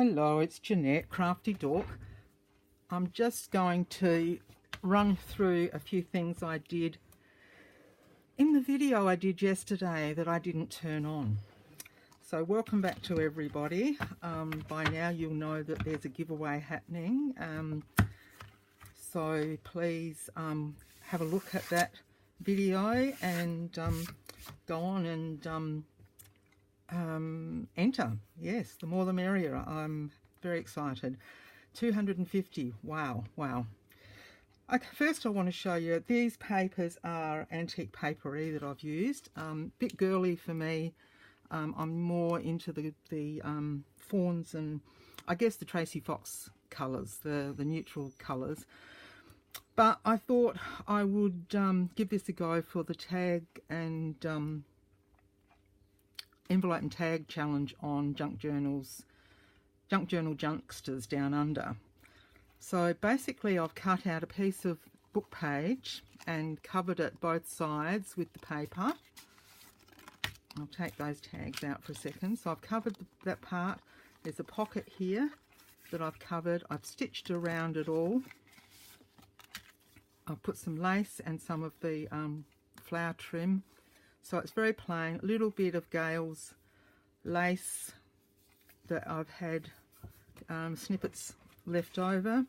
Hello, it's Jeanette, Crafty Dork. I'm just going to run through a few things I did in the video I did yesterday that I didn't turn on. So welcome back to everybody. By now you'll know that there's a giveaway happening. So please have a look at that video and go on and enter. Yes, the more the merrier. I'm very excited. 250. Wow. Okay, first I want to show you these papers are AntiquePaperie that I've used. Bit girly for me. I'm more into the fawns and I guess the Tracy Fox colours, the neutral colours. But I thought I would give this a go for the tag and envelope and tag challenge on Junk Journal Junksters Down Under. So basically I've cut out a piece of book page and covered it both sides with the paper. I'll take those tags out for a second. So I've covered that part. There's a pocket here that I've covered. I've stitched around it all. I've put some lace and some of the flower trim. So it's very plain, a little bit of Gale's lace that I've had snippets left over,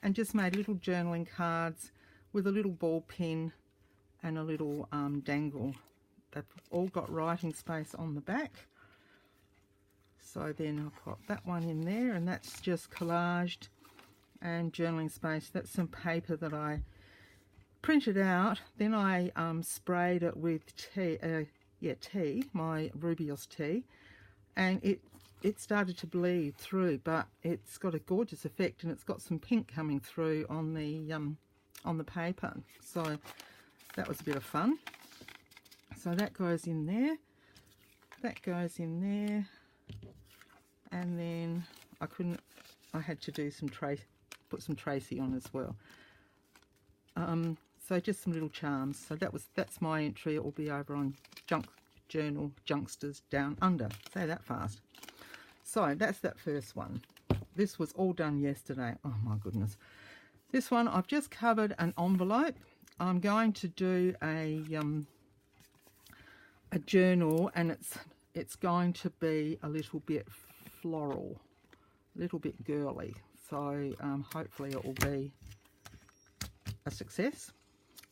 and just made little journaling cards with a little ball pin and a little dangle. They've all got writing space on the back. So then I've got that one in there, and that's just collaged and journaling space. That's some paper that I printed out, then I sprayed it with tea, my Rubios tea, and it started to bleed through, but it's got a gorgeous effect, and it's got some pink coming through on the paper. So that was a bit of fun. So that goes in there, that goes in there, and then I had to do some put some Tracy on as well. So just some little charms. So that's my entry. It will be over on Junk Journal Junksters Down Under. Say that fast. So that's that first one. This was all done yesterday. Oh my goodness. This one I've just covered an envelope. I'm going to do a journal, and it's going to be a little bit floral, a little bit girly. So hopefully it will be a success.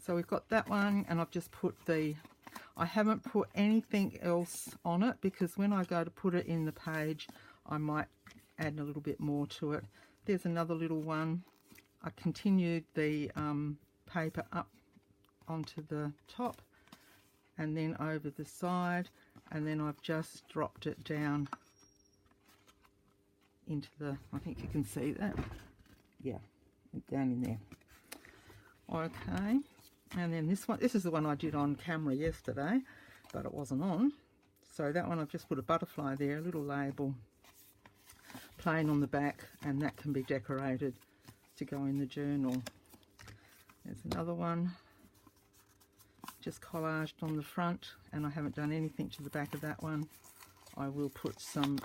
So we've got that one, and I've just put I haven't put anything else on it because when I go to put it in the page I might add a little bit more to it. There's another little one. I continued the paper up onto the top and then over the side, and then I've just dropped it down into I think you can see that, yeah, down in there. Okay, and then this is the one I did on camera yesterday, but it wasn't on. So that one I've just put a butterfly there, a little label, plain on the back, and that can be decorated to go in the journal. There's another one, just collaged on the front, and I haven't done anything to the back of that one. I will put some,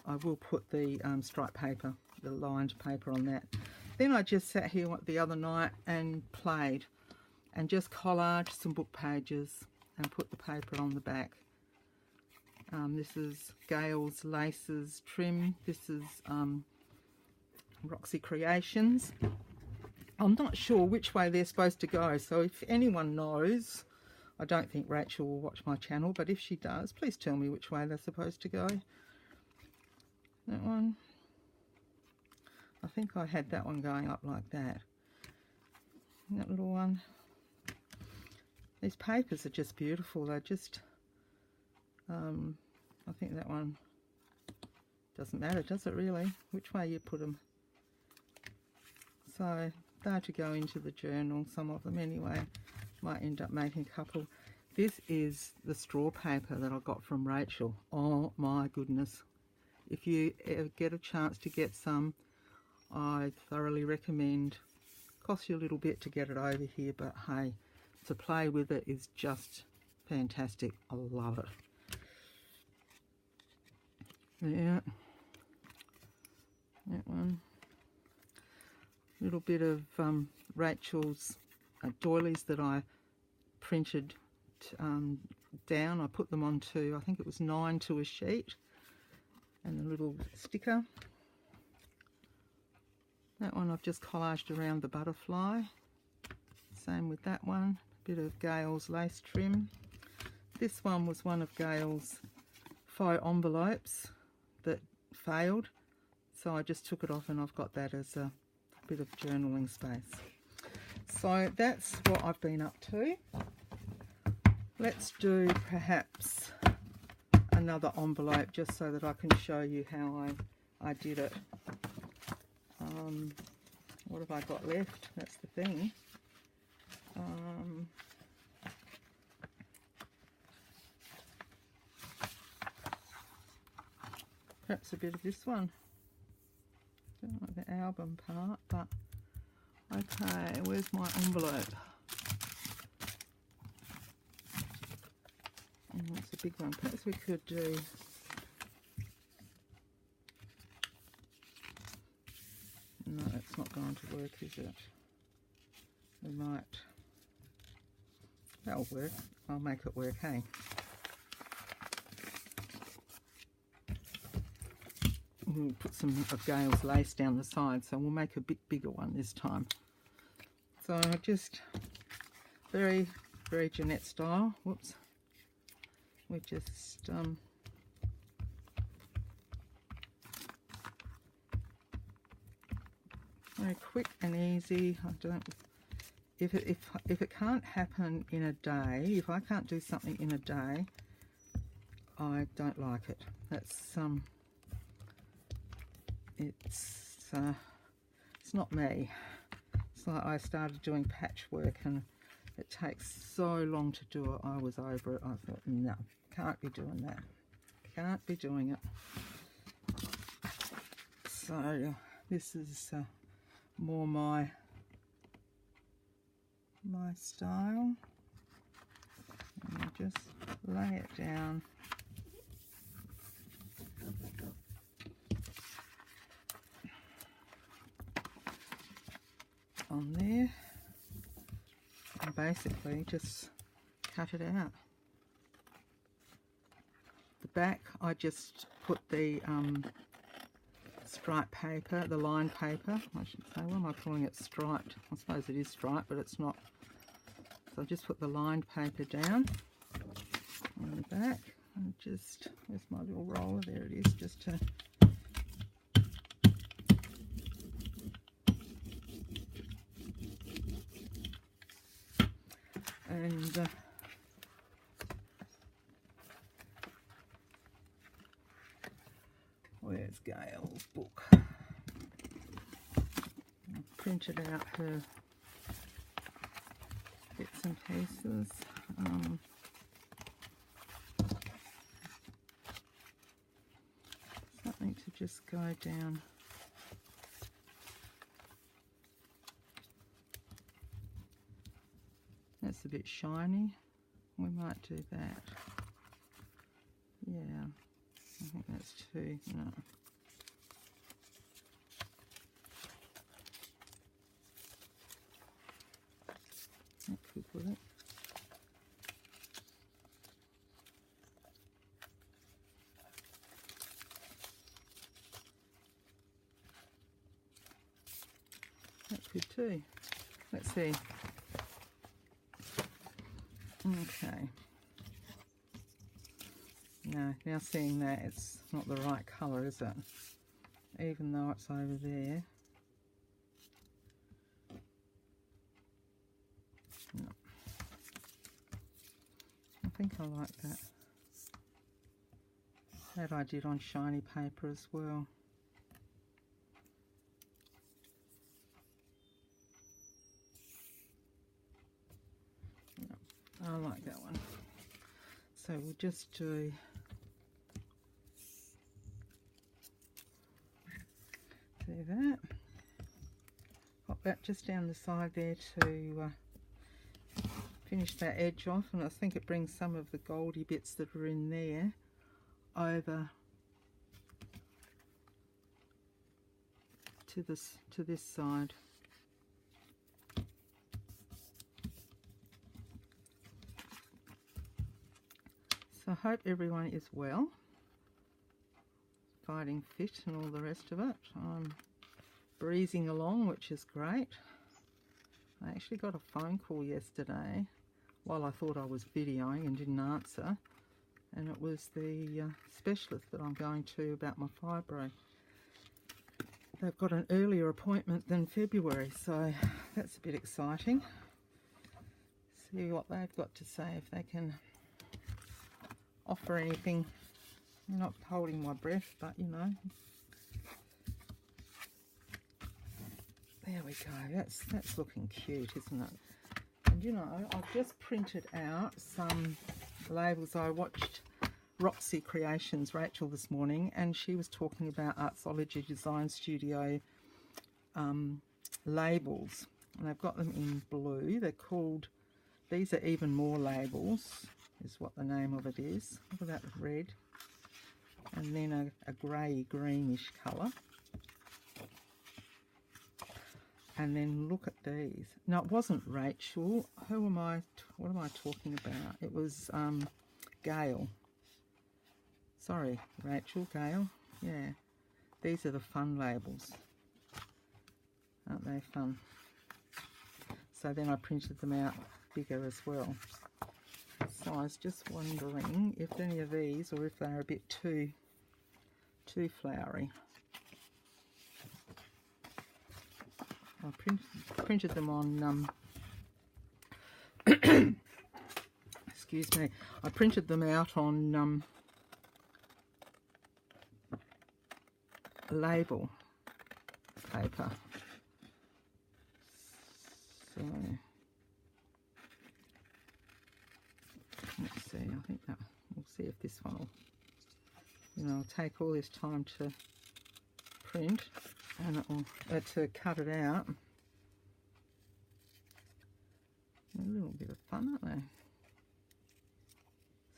I will put the striped paper, the lined paper on that. Then I just sat here the other night and played and just collaged some book pages and put the paper on the back. This is Gale's Laces trim. This is Roxy Creations. I'm not sure which way they're supposed to go, so if anyone knows, I don't think Rachel will watch my channel, but if she does, please tell me which way they're supposed to go. That one, I think I had that one going up like that. And that little one. These papers are just beautiful. They're just, I think that one doesn't matter, does it really? Which way you put them. So they're to go into the journal, some of them anyway. Might end up making a couple. This is the straw paper that I got from Rachel. Oh my goodness. If you ever get a chance to get some, I thoroughly recommend. Costs you a little bit to get it over here, but hey, to play with it is just fantastic. I love it. Yeah, that one. A little bit of Rachel's doilies that I printed down. I put them onto, I think it was 9 to a sheet, and a little sticker. That one I've just collaged around the butterfly. Same with that one. A bit of Gail's lace trim. This one was one of Gail's faux envelopes that failed, so I just took it off and I've got that as a bit of journaling space. So that's what I've been up to. Let's do perhaps another envelope just so that I can show you how I did it. What have I got left? That's the thing. Perhaps a bit of this one. Don't like the album part, but okay, where's my envelope? Oh, it's a big one. Perhaps we could do no, it's not going to work, is it? We might. That'll work. I'll make it work, hey? We'll put some of Gail's lace down the side, so we'll make a bit bigger one this time. So just very, very Jeanette style. Whoops. We just very quick and easy. I don't. If it can't happen in a day, if I can't do something in a day, I don't like it. That's it's not me. It's like I started doing patchwork and it takes so long to do it. I was over it. I thought, no, can't be doing that. Can't be doing it. So this is more my style. And I just lay it down. On there, and basically just cut it out. The back, I just put the striped paper, the lined paper, I should say. Why am I calling it striped? I suppose it is striped, but it's not. So I just put the lined paper down on the back, and just, where's my little roller? There it is, just to and where's Gail's book? I printed out her bits and pieces. Something to just go down. That's a bit shiny. We might do that. Yeah, I think that's too, no. That could work. That could too. Let's see. Okay. No, now seeing that, it's not the right colour, is it? Even though it's over there. No. I think I like that. That I did on shiny paper as well. I like that one. So we'll just do that. Pop that just down the side there to finish that edge off, and I think it brings some of the goldy bits that are in there over to this side. So I hope everyone is well, fighting fit and all the rest of it. I'm breezing along, which is great. I actually got a phone call yesterday while I thought I was videoing and didn't answer, and it was the specialist that I'm going to about my fibroid. They've got an earlier appointment than February, so that's a bit exciting. See what they've got to say, if they can offer anything. I'm not holding my breath, but you know. There we go, that's looking cute, isn't it? And you know, I've just printed out some labels. I watched Roxy Creations, Rachel, this morning, and she was talking about Artsology Design Studio labels, and they've got them in blue. They're called, these are even more labels, is what the name of it is. Look at that red, and then a grey greenish colour. And then look at these. No, it wasn't Rachel. What am I talking about? It was Gail. Sorry, Rachel, Gail. Yeah. These are the fun labels. Aren't they fun? So then I printed them out bigger as well. So I was just wondering if any of these, or if they're a bit too flowery. I printed them on, excuse me, I printed them out on label paper. So, let's see, I think that, we'll see if this one will, you know, I'll take all this time to print, and it will, to cut it out. A little bit of fun, aren't they?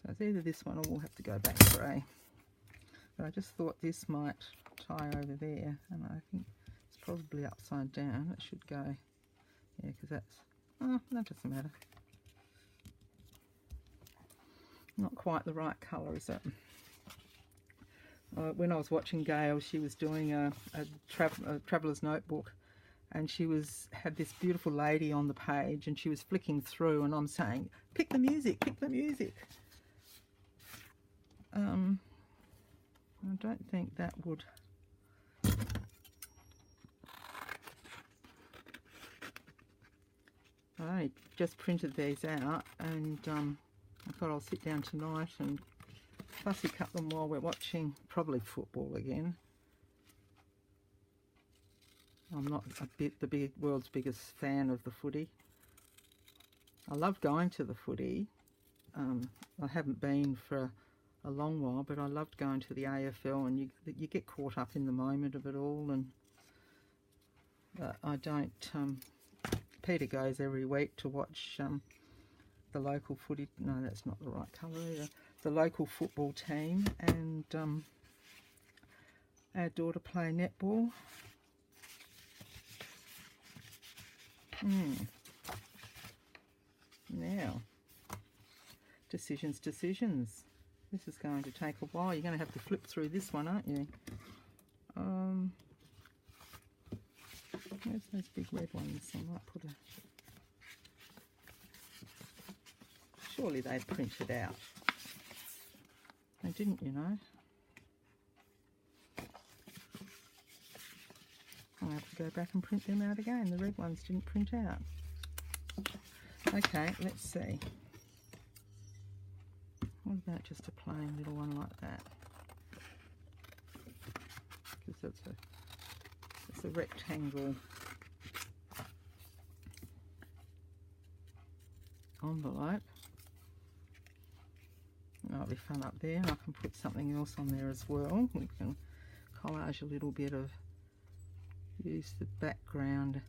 So it's either this one or we'll have to go back grey. But I just thought this might tie over there, and I think it's probably upside down. It should go, yeah, because that's, oh, that doesn't matter. Not quite the right colour, is it? When I was watching Gail, she was doing a traveller's notebook, and she had this beautiful lady on the page, and she was flicking through, and I'm saying, pick the music, pick the music. I don't think that would. I just printed these out, and I thought I'll sit down tonight and fussy cut them while we're watching probably football again. I'm not the world's biggest fan of the footy. I love going to the footy. I haven't been for a long while, but I loved going to the AFL, and you get caught up in the moment of it all. And I don't. Peter goes every week to watch the local footy. No, that's not the right colour either. The local football team, and our daughter play netball. Now, decisions. This is going to take a while. You're going to have to flip through this one, aren't you? Where's those big red ones? I might put a... Surely they printed out. They didn't, you know. I'll have to go back and print them out again. The red ones didn't print out. Okay, let's see. What about just a plain little one like that? Because it's a rectangle envelope. That'll be fun up there. I can put something else on there as well. We can collage a little bit of, use the background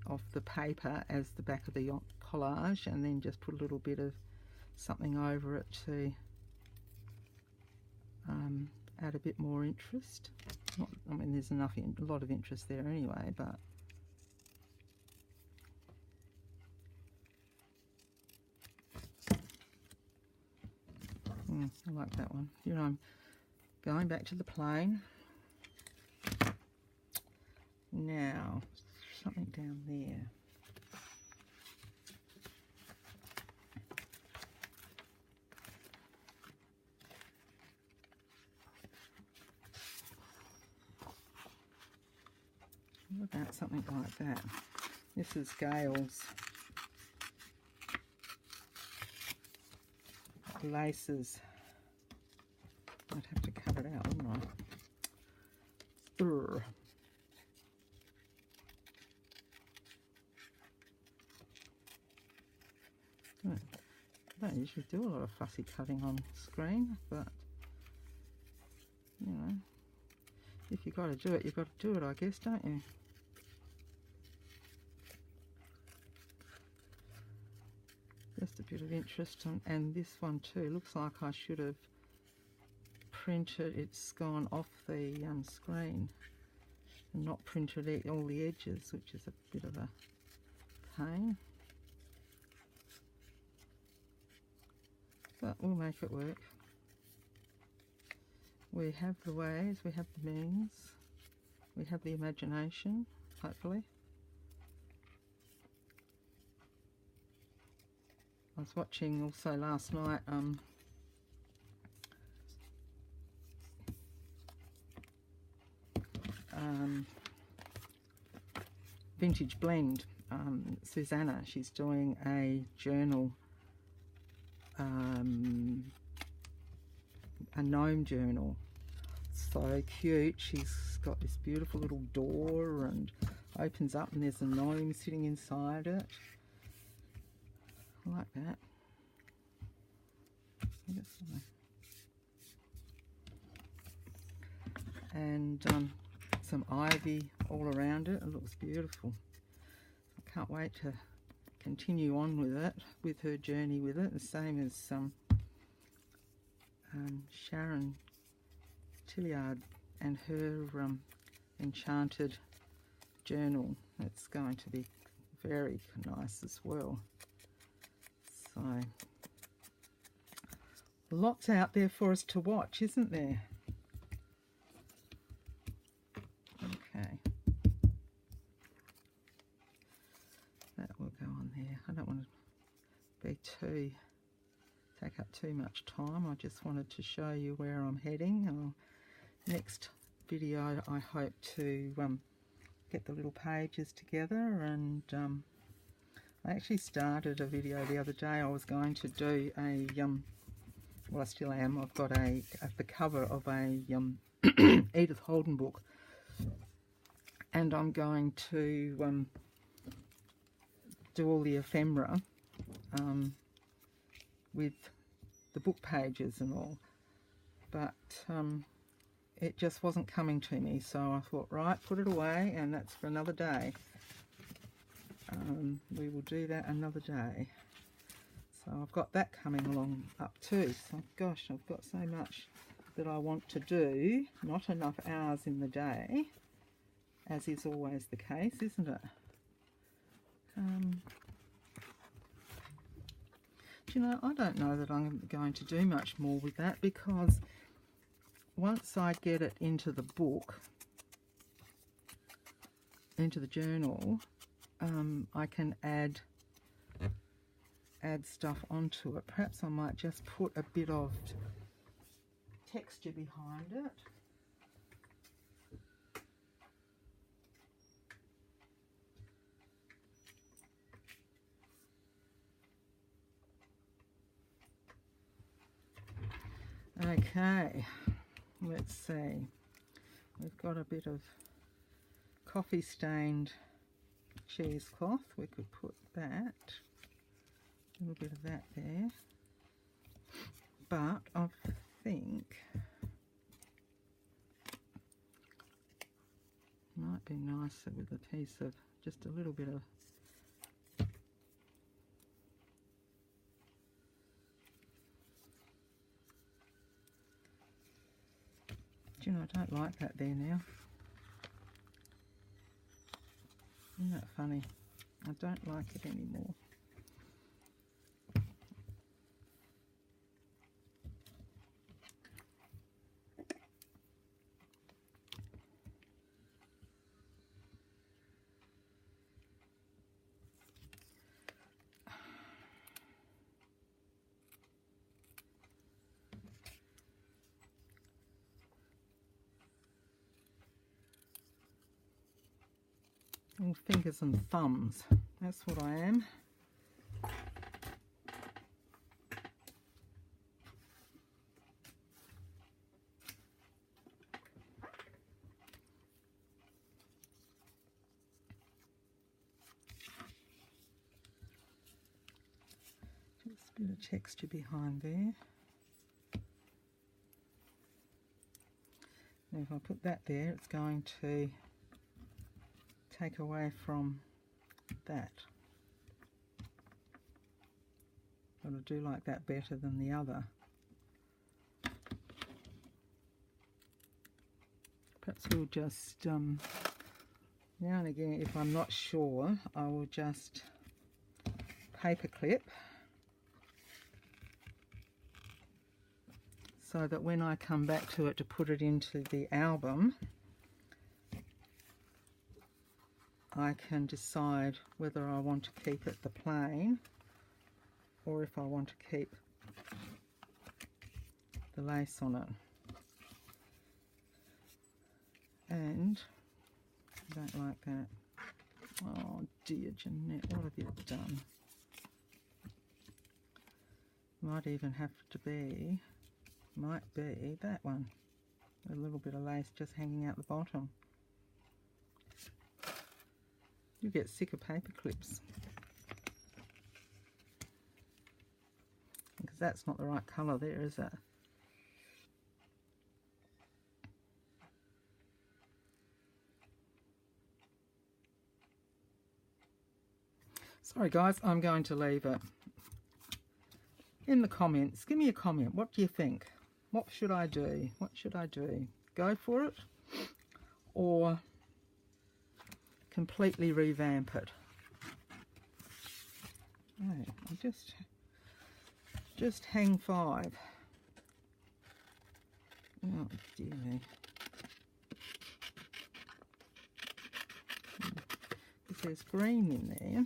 of the paper as the back of the collage, and then just put a little bit of something over it to add a bit more interest. I mean, there's enough, a lot of interest there anyway, but I like that one. You know, I'm going back to the plain. Now, something down there. What about something like that? This is Gail's laces. I'd have to cut it out, wouldn't I? Urgh. I don't usually do a lot of fussy cutting on screen, but you know, if you've got to do it, you've got to do it, I guess, don't you? Just a bit of interest on, and this one too looks like I should have printed. It's gone off the screen and not printed all the edges, which is a bit of a pain, but we'll make it work. We have the ways, we have the means, we have the imagination, hopefully. I was watching also last night Vintage Blend. Susanna, she's doing a journal, a gnome journal. So cute. She's got this beautiful little door and opens up and there's a gnome sitting inside it. I like that. And some ivy all around it. It looks beautiful. I can't wait to continue on with it, with her journey with it. The same as Sharon Tilliard and her enchanted journal. It's going to be very nice as well. So lots out there for us to watch, isn't there? Okay, that will go on there. I don't want to take up too much time. I just wanted to show you where I'm heading. Next video I hope to get the little pages together, and I actually started a video the other day. I was going to do a well, I still am. I've got the cover of a Edith Holden book, and I'm going to do all the ephemera with the book pages and all, but it just wasn't coming to me, so I thought, right, put it away, and that's for another day. We will do that another day. So I've got that coming along up too. So gosh, I've got so much that I want to do, not enough hours in the day, as is always the case, isn't it? Do you know, I don't know that I'm going to do much more with that, because once I get it into the book, into the journal, I can add stuff onto it. Perhaps I might just put a bit of texture behind it. Okay, let's see. We've got a bit of coffee stained cheesecloth. We could put that, a little bit of that there. But I think it might be nicer with a piece of just a little bit of you know, I don't like that there now. Isn't that funny? I don't like it anymore. All fingers and thumbs, that's what I am. Just a bit of texture behind there. Now if I put that there, it's going to take away from that. But I do like that better than the other. Perhaps we'll just, now and again, if I'm not sure, I will just paper clip so that when I come back to it to put it into the album, I can decide whether I want to keep it the plain or if I want to keep the lace on it. And I don't like that. Oh dear, Jeanette, what have you done? Might even have to be, might be that one. A little bit of lace just hanging out the bottom. You get sick of paper clips. Because that's not the right colour there, is it? Sorry guys, I'm going to leave it. In the comments, give me a comment. What do you think? What should I do? What should I do? Go for it? Or completely revamp it? Oh, I'll just hang 5. Oh dear me. If there's green in there.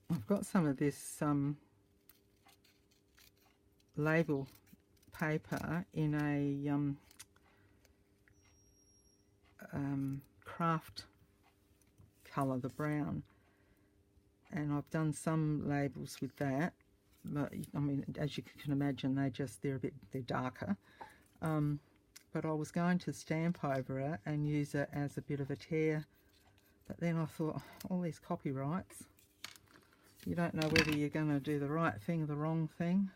I've got some of this label paper in a craft colour, the brown, and I've done some labels with that, but I mean, as you can imagine, they're darker, but I was going to stamp over it and use it as a bit of a tear, but then I thought, all these copyrights, you don't know whether you're going to do the right thing or the wrong thing.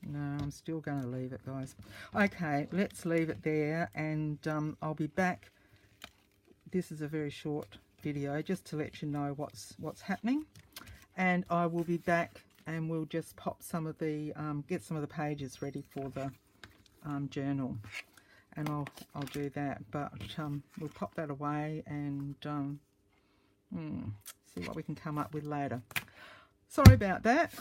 No, I'm still going to leave it, guys. Okay, let's leave it there, and I'll be back. This is a very short video, just to let you know what's happening, and I will be back, and we'll just pop some of the get some of the pages ready for the journal, and I'll do that. But we'll pop that away and see what we can come up with later. Sorry about that.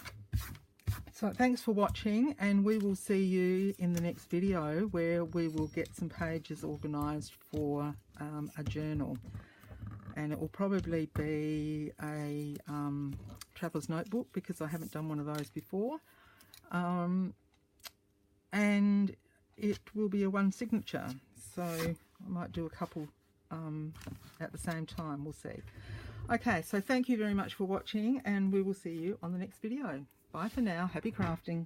So thanks for watching, and we will see you in the next video where we will get some pages organised for a journal, and it will probably be a traveller's notebook because I haven't done one of those before, and it will be a one signature, so I might do a couple at the same time. We'll see. Okay, so thank you very much for watching, and we will see you on the next video. Bye for now. Happy crafting.